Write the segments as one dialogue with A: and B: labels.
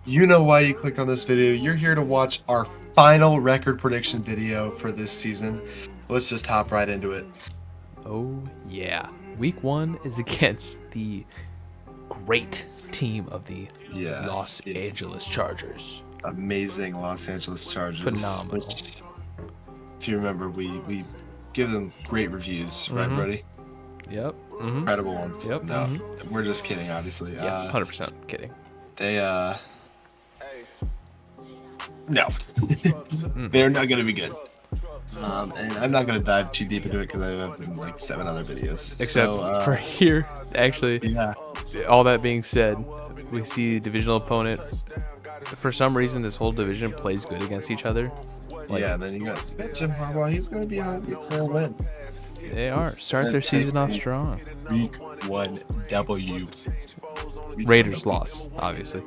A: You know why you clicked on this video. You're here to watch our final record prediction video for this season. Let's just hop right into it.
B: Oh, yeah. Week 1 is against the great team of the Los Angeles Chargers.
A: Amazing Los Angeles Chargers.
B: Phenomenal.
A: Which, if you remember, we give them great reviews, right, Brody?
B: Yep.
A: Incredible ones.
B: Yep.
A: No, we're just kidding, obviously.
B: Yeah, 100% kidding.
A: No. They're not going to be good. And I'm not going to dive too deep into it because I have like 7 other videos.
B: Except for here, actually.
A: Yeah.
B: All that being said, we see the divisional opponent. For some reason, this whole division plays good against each other.
A: Then you got Jim Harbaugh. He's going to be on for a win.
B: They are. Start their season off strong.
A: Week 1 W.
B: Raiders loss, obviously.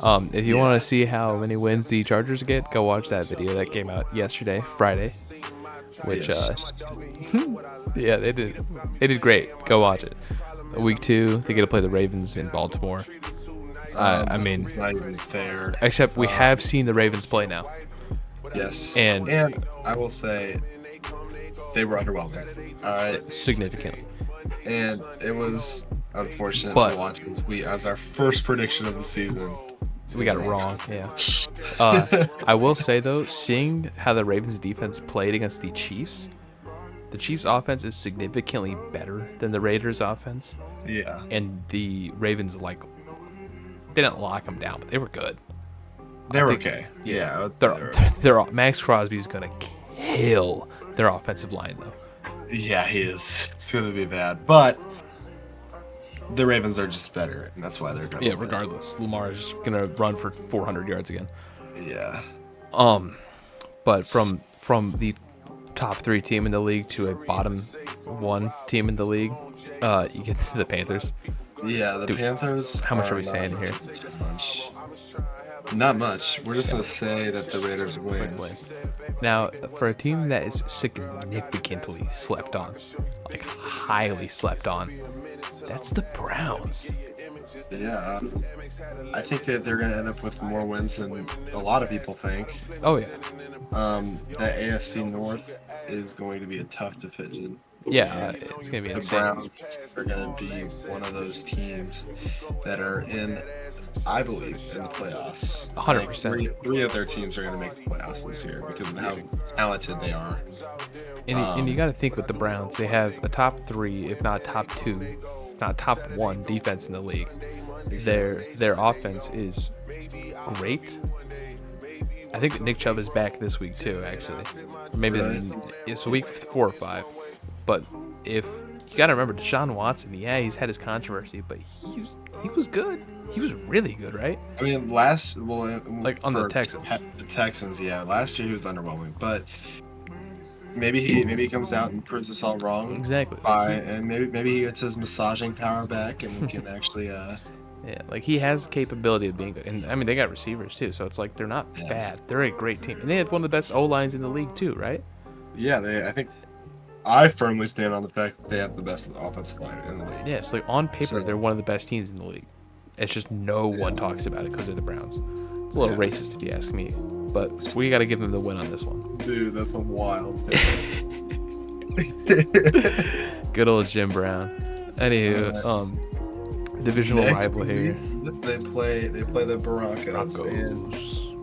B: If you want to see how many wins the Chargers get, go watch that video that came out yesterday, Friday. Which, yeah, they did great. Go watch it. Week 2, they get to play the Ravens in Baltimore. I mean,
A: it's not even fair.
B: Except we have seen the Ravens play now.
A: Yes,
B: and
A: I will say they were underwhelming. All right,
B: significantly.
A: And it was unfortunate to watch as our first prediction of the season.
B: We got it wrong. Yeah. I will say though, seeing how the Ravens defense played against the Chiefs offense is significantly better than the Raiders offense.
A: Yeah.
B: And the Ravens didn't lock them down, but they were good.
A: They were okay. Yeah.
B: Their Max Crosby is gonna kill their offensive line though.
A: Yeah, he is. It's gonna be bad, but the Ravens are just better, and that's why they're gonna.
B: Yeah, regardless, Lamar is just gonna run for 400 yards again.
A: Yeah.
B: But from the top 3 team in the league to a bottom 1 team in the league, you get the Panthers.
A: Yeah, the Panthers.
B: How much are we saying here?
A: Not much. We're just gonna say that the Raiders win.
B: Now, for a team that is significantly slept on, like highly slept on, that's the Browns.
A: Yeah, I think that they're gonna end up with more wins than a lot of people think.
B: Oh yeah.
A: The AFC North is going to be a tough division.
B: Yeah, it's gonna be insane.
A: The Browns are gonna be one of those teams that are in, I believe, in the playoffs.
B: 100%.
A: Three of their teams are gonna make the playoffs this year because of how talented they are.
B: And you got to think with the Browns, they have a top 3, if not top 2, not top 1 defense in the league.
A: Exactly.
B: Their offense is great. I think that Nick Chubb is back this week too, actually. Maybe it's week 4 or 5. But if you got to remember, Deshaun Watson, yeah, he's had his controversy, but he was good. He was really good, right?
A: I mean, on
B: the Texans.
A: The Texans, yeah. Last year he was underwhelming, but maybe he comes out and proves us all wrong.
B: Exactly.
A: And maybe he gets his massaging power back, and we can actually.
B: Yeah, he has capability of being good, and I mean they got receivers too, so it's like they're not bad. They're a great team, and they have one of the best O lines in the league too, right?
A: Yeah, I firmly stand on the fact that they have the best offensive line in the league.
B: Yeah, it's on paper they're one of the best teams in the league. It's just no one talks about it because they're the Browns. It's a little racist if you ask me, but we got to give them the win on this one.
A: Dude, that's a wild
B: Good old Jim Brown. Anywho, divisional rival here.
A: They play the Broncos.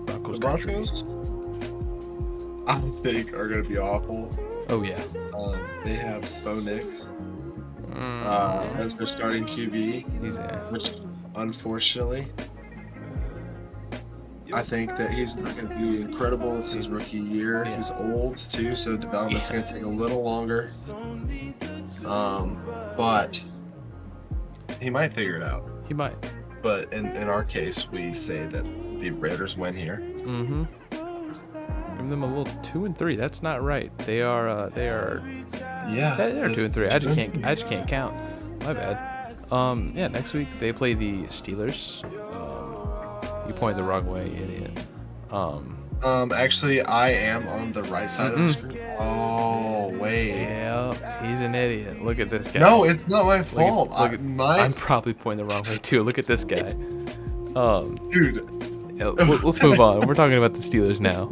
A: The Broncos, I think, are going to be awful.
B: Oh yeah.
A: They have Bo Nix as their starting QB. Which, unfortunately, I think that he's not going to be incredible. It's his rookie year. Yeah. He's old too, so development's going to take a little longer. But he might figure it out.
B: He might.
A: But in our case, we say that the Raiders win here.
B: Mm-hmm. Give them a little 2-3. That's not right. They are. They're 2-3. I just can't count. My bad. Yeah. Next week they play the Steelers. You pointed the wrong way, idiot.
A: Actually, I am on the right side of the screen. Oh, wait.
B: Yeah, he's an idiot. Look at this guy.
A: No, it's not my fault.
B: I'm probably pointing the wrong way too. Look at this guy.
A: Dude,
B: let's move on. We're talking about the Steelers now.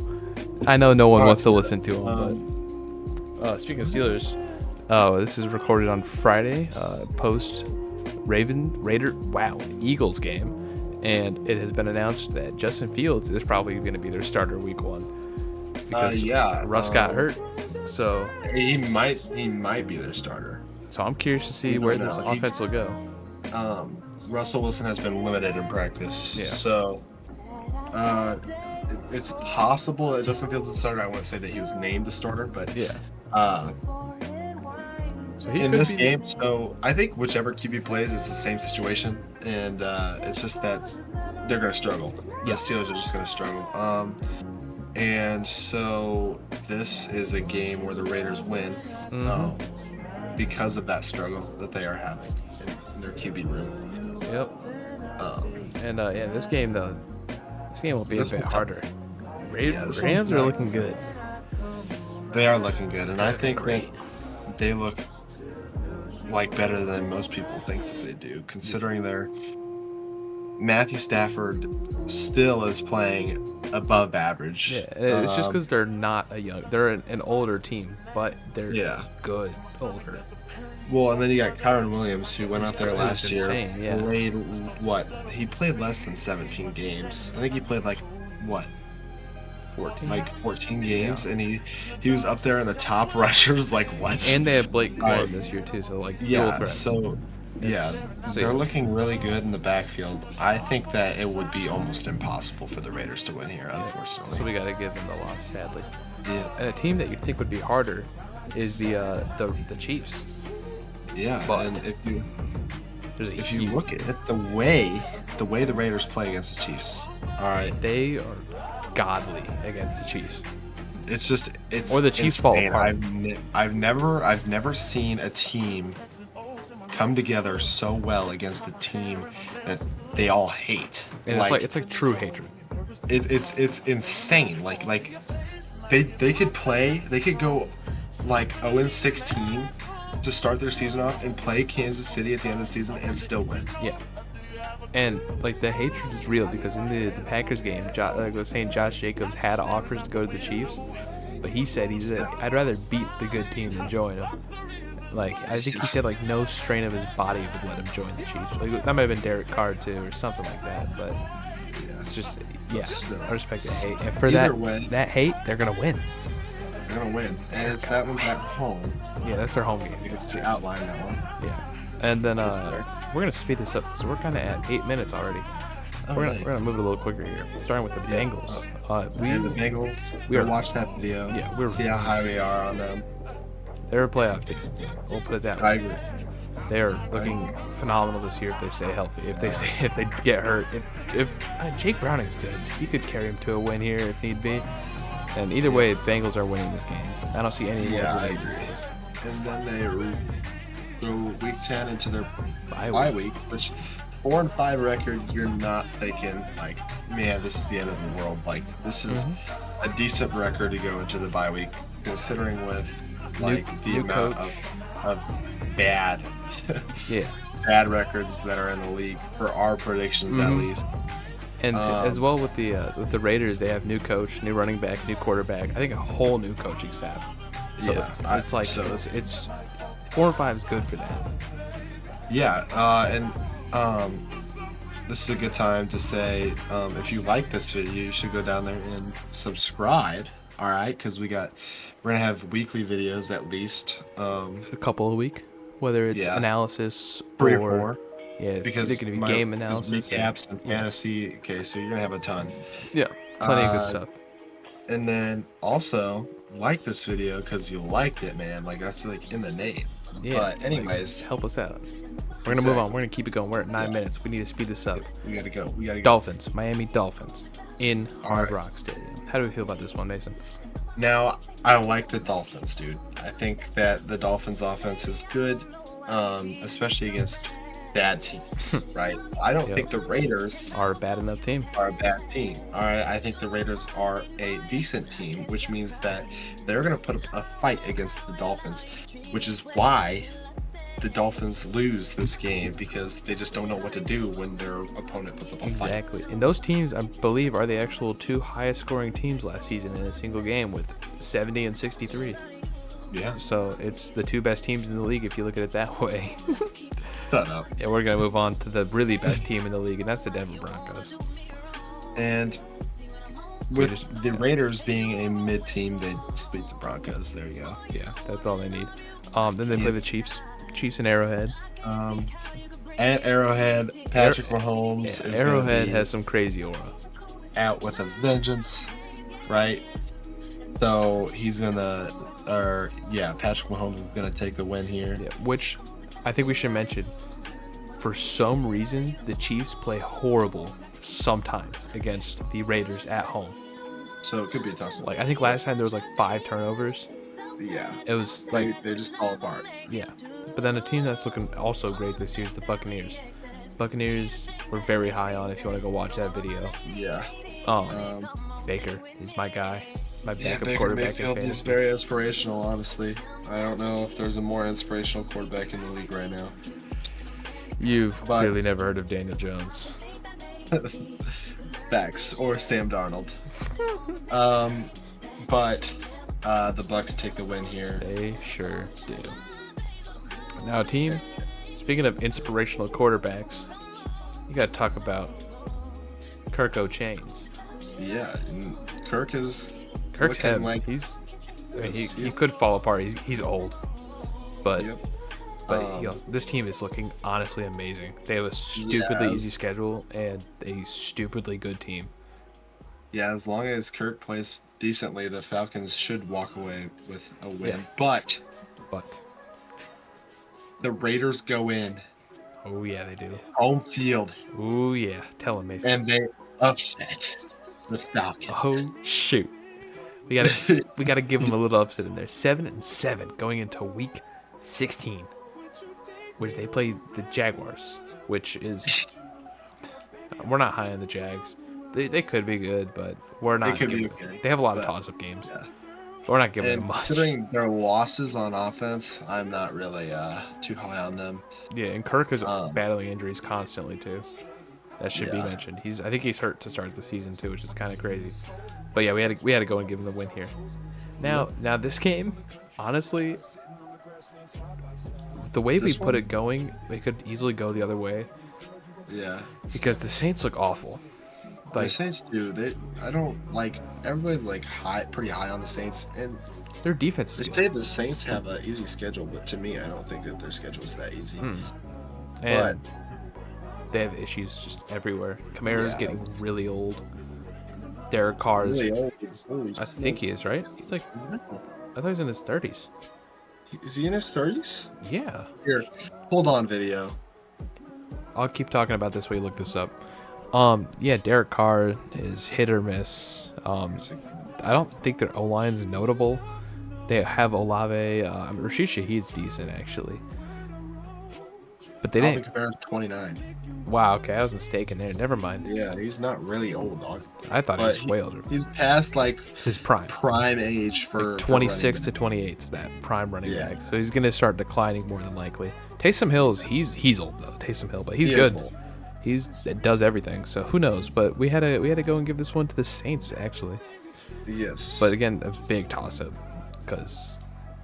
B: I know no one wants to listen to them, but speaking of Steelers, this is recorded on Friday, post Eagles game, and it has been announced that Justin Fields is probably going to be their starter week 1 because Russ got hurt, so
A: he might be their starter.
B: So I'm curious to see where this offense will go.
A: Russell Wilson has been limited in practice, so it's possible that Justin Fields is the starter. I wouldn't say that he was named the starter, but so in this game, so I think whichever QB plays is the same situation, and it's just that they're going to struggle. The Steelers are just going to struggle. And so this is a game where the Raiders win because of that struggle that they are having in their QB room.
B: This game will be a bit harder. Rams are looking good.
A: They are looking good, and I think that they look like better than most people think that they do, considering their Matthew Stafford still is playing above average.
B: Yeah, it's just because they're not they're an older team, but they're good older.
A: Well, and then you got Kyron Williams, who went out there last year, played he played less than 17 games. I think he played 14 games, and he was up there in the top rushers. What?
B: And they have Blake Corum this year too, so dual threats.
A: So they're looking really good in the backfield. I think that it would be almost impossible for the Raiders to win here, unfortunately.
B: So we got to give them the loss, sadly.
A: Yeah.
B: And a team that you'd think would be harder is the Chiefs.
A: Yeah,
B: but
A: and if you look at it, the way the Raiders play against the Chiefs, all right,
B: they are godly against the Chiefs.
A: It's
B: or the Chiefs fall apart.
A: I've never seen a team come together so well against a team that they all hate.
B: And it's like true hatred.
A: It's insane. They could go 0-16 to start their season off and play Kansas City at the end of the season and still win.
B: Yeah. And the hatred is real because in the Packers game, I was saying Josh Jacobs had offers to go to the Chiefs, but he said I'd rather beat the good team than join them. I think he said no strain of his body would let him join the Chiefs. That might have been Derek Carr too, or something like that. But it's just I respect the hate, and for that hate, they're gonna win.
A: They're gonna win, and that one's at home.
B: Yeah, that's their home game.
A: You outlined that one.
B: Yeah, and then we're gonna speed this up, so we're kind of at 8 minutes already. We're gonna move it a little quicker here, starting with the Bengals.
A: The Bengals. We watched that video.
B: Yeah,
A: see how high we are on them.
B: They're a playoff team. We'll put it that way.
A: I agree.
B: They are looking phenomenal this year if they stay healthy. If they get hurt, if Jake Browning's good, you could carry him to a win here if need be. And either way, Bengals are winning this game. I don't see any way these days.
A: And then they go week 10 into their bye week, which 4-5 record. You're not thinking man, this is the end of the world. This is a decent record to go into the bye week, considering with the amount of bad records that are in the league for our predictions at least.
B: And as well with the Raiders, they have new coach, new running back, new quarterback. I think a whole new coaching staff. So it's 4-5 is good for them.
A: Yeah, and this is a good time to say if you like this video, you should go down there and subscribe. All right, because we're gonna have weekly videos at least.
B: A couple a week, whether it's analysis
A: 3 or 4.
B: Yeah, because it's going to be game analysis,
A: recaps, and fantasy. Okay, so you're gonna have a ton.
B: Yeah, plenty of good stuff.
A: And then also like this video because you liked it, man. That's in the name.
B: Yeah.
A: But anyways,
B: help us out. We're gonna move on. We're gonna keep it going. We're at 9 minutes. We need to speed this up.
A: We gotta go.
B: Dolphins, Miami Dolphins, in Hard Rock Stadium. How do we feel about this one, Mason?
A: Now, I like the Dolphins, dude. I think that the Dolphins' offense is good, especially against bad teams, right? I don't think the Raiders
B: are a bad enough team.
A: All right, I think the Raiders are a decent team, which means that they're going to put up a fight against the Dolphins, which is why the Dolphins lose this game because they just don't know what to do when their opponent puts up a fight.
B: Exactly. And those teams, I believe, are the actual 2 highest scoring teams last season in a single game with 70 and 63.
A: Yeah.
B: So it's the 2 best teams in the league if you look at it that way.
A: Shut up.
B: And we're going to move on to the really best team in the league, and that's the Denver Broncos.
A: And with the Raiders being a mid team, they beat the Broncos. There you go.
B: Yeah, that's all they need. Then they play the Chiefs. Chiefs and Arrowhead.
A: At Arrowhead, Patrick Mahomes is
B: Arrowhead has some crazy aura.
A: out with a vengeance, right? So he's gonna, Patrick Mahomes is gonna take the win here.
B: Yeah, which I think we should mention. For some reason, the Chiefs play horrible sometimes against the Raiders at home.
A: So it could be a toss-up.
B: Like I think last time there was like 5 turnovers.
A: Yeah,
B: It was like
A: they just fall apart.
B: yeah. But then a team that's looking also great this year is the Buccaneers. Buccaneers were very high on if you want to go watch that video.
A: Yeah.
B: Baker is my guy. My
A: Yeah,
B: backup
A: Baker
B: quarterback in
A: Mayfield is
B: fantasy.
A: very inspirational, honestly. I don't know if there's a more inspirational quarterback in the league right now.
B: You've
A: But-
B: clearly never heard of Daniel Jones.
A: Facts, or Sam Darnold. But the Bucks take the win here.
B: They sure do. Now, team, speaking of inspirational quarterbacks, you got to talk about Kirk O'Chains.
A: Yeah, and Kirk is
B: Kirk's
A: looking
B: head,
A: like
B: he could fall apart. He's old, but
A: Yep.
B: this team is looking honestly amazing. They have a stupidly
A: Yeah.
B: easy schedule and a stupidly good team.
A: Yeah, as long as Kirk plays decently, the Falcons should walk away with a win.
B: Yeah.
A: But
B: But
A: the Raiders go in
B: oh yeah, they do.
A: home field
B: Oh yeah, tell him, Mason.
A: and they upset the Falcons.
B: Oh shoot, we gotta give them a little upset in there. 7-7 going into week 16, which they play the Jaguars, which is we're not high on the Jags. They could be good, but we're not.
A: could be
B: giving-
A: okay,
B: They have a lot of
A: but-
B: toss-up games.
A: Yeah.
B: We're not giving them
A: And
B: much.
A: considering their losses on offense, I'm not really too high on them.
B: Yeah, and Kirk is
A: Um,
B: battling injuries constantly too. That should be
A: Yeah.
B: mentioned. I think he's hurt to start the season too, which is kind of crazy. But yeah, we had to go and give him the win here. Now this game, honestly, the way we
A: This
B: put
A: one?
B: it going, it could easily go the other way
A: Yeah.
B: because the Saints look awful.
A: The
B: Like
A: Saints do. I don't like everybody's like pretty high on the Saints, and
B: their defense
A: they
B: is good.
A: say the Saints have an easy schedule, but to me, I don't think that their schedule is that easy.
B: And they have issues just everywhere. Kamara's
A: Yeah,
B: getting
A: it's-
B: really old. Derek Carr is,
A: Really old. Holy
B: I think he is, right? He's like, I thought he was in his 30s.
A: Is he in his 30s?
B: Yeah.
A: Here, hold on, video.
B: I'll keep talking about this while you look this up. Yeah, Derek Carr is hit or miss. I don't think their O-line's notable. They have Olave. Rashid Shaheed's decent, actually. But they
A: Alvin
B: didn't.
A: Kamara's 29.
B: Wow, okay, I was mistaken there. Never mind.
A: Yeah, he's not really old, dog.
B: I thought he
A: But
B: was way older.
A: He's past like
B: His prime.
A: age for
B: 26
A: for
B: to 28 is that prime running
A: Yeah.
B: back. So he's going to start declining more than likely. Taysom Hill's he's old though. Taysom Hill, but he's
A: He
B: good.
A: is old.
B: He's does everything. So who knows? But we had to go and give this one to the Saints actually.
A: Yes.
B: But again, a big toss up because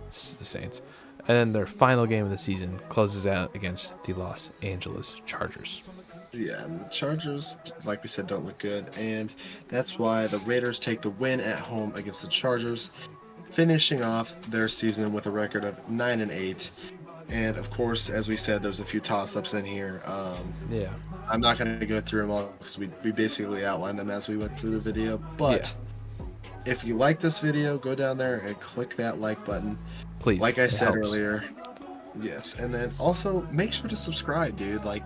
B: it's the Saints. And then their final game of the season closes out against the Los Angeles Chargers.
A: yeah, and the Chargers, like we said, don't look good, and that's why the Raiders take the win at home against the Chargers, finishing off their season with a record of 9-8. And of course, as we said, there's a few toss-ups in here.
B: Yeah.
A: I'm not going to go through them all because we basically outlined them as we went through the video. But if you like this video, go down there and click that like button.
B: Please.
A: Like I
B: it
A: said
B: helps.
A: earlier. Yes, and then also make sure to subscribe, dude. Like,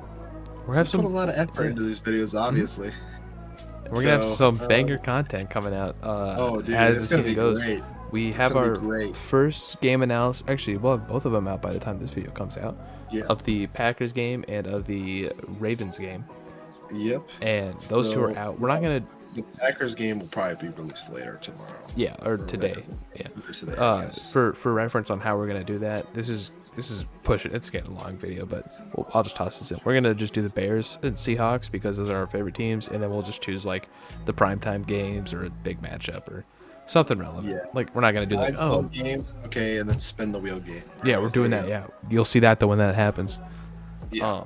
B: We're gonna have
A: put a
B: some.
A: lot of effort
B: yeah.
A: into these videos, obviously.
B: We're gonna have
A: So,
B: some banger content coming out
A: Dude,
B: as
A: it's
B: the
A: gonna
B: season
A: be
B: goes.
A: great.
B: We
A: It's
B: have
A: gonna be
B: our
A: great.
B: first game analysis. Actually, we'll have both of them out by the time this video comes out.
A: Yeah.
B: Of the Packers game and of the Ravens game.
A: Yep.
B: and those two are out. We're not gonna.
A: The Packers game will probably be released later tomorrow.
B: Yeah, or today.
A: Later.
B: Yeah.
A: Or today, I guess.
B: For reference on how we're gonna do that, this is pushing. It's getting a long video, but I'll just toss this in. We're gonna just do the Bears and Seahawks because those are our favorite teams, and then we'll just choose like the primetime games or a big matchup or something relevant.
A: Yeah.
B: Like we're not gonna do like
A: games, okay, and then spin the wheel game.
B: yeah, we're doing that. Yeah, you'll see that though when that happens.
A: Yeah.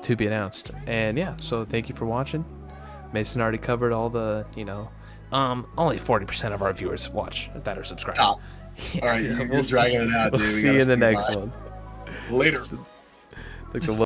B: To be announced. And yeah, so thank you for watching. Mason already covered all the, only 40% of our viewers watch that are subscribed.
A: Stop. All right, you're dragging it out,
B: We'll
A: dude.
B: see you in the next one.
A: Later.
B: Like the